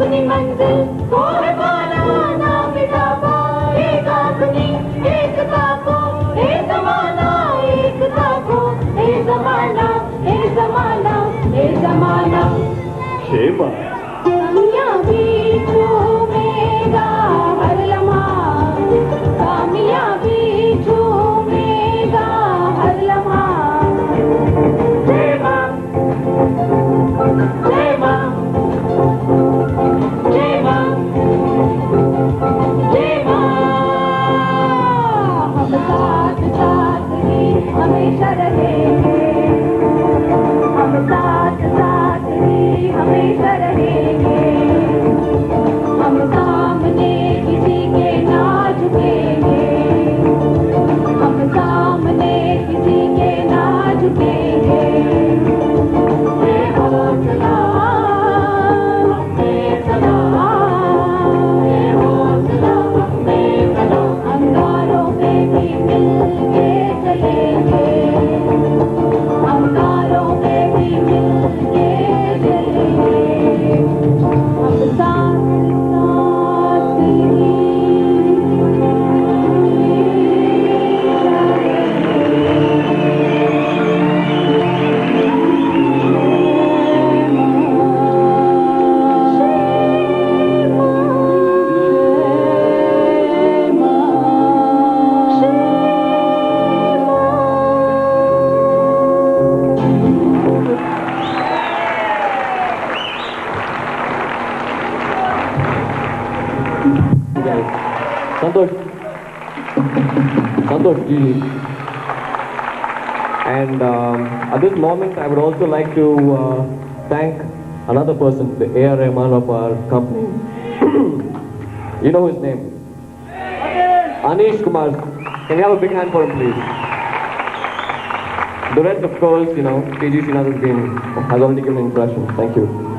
अपनी मंजिल को है पाना, ना मिटा पाएगा अपनी एकता को। हे ज़माना एकता को, हे ज़माना, हे ज़माना, हे ज़माना। शेबा कामयाबी झूमेगा हर लम्हा, कामयाबी झूमेगा हर लम्हा। जय मां, जय मां, जय मां, जय मां। हम साथ साथ ही हमेशा रहेंगे, हम साथ साथ ही हमेशा रहेंगे। हम सामने किसी के ना झुकेंगे, हम सामने किसी के ना झुकेंगे। ये हौसला, बेसला, ये हौसला, बेसला। अंगारों में भी मिलके चलेंगे, अंगारों में भी मिलके चलेंगे। हम साथ साथ ही Santosh, Santosh ji. And at this moment, I would also like to thank another person, the A.R. Rahman of our company. You know his name? Anish Kumar. Can we have a big hand for him, please? The rest, of course, you know, KG Srinath has already given an introduction. Thank you.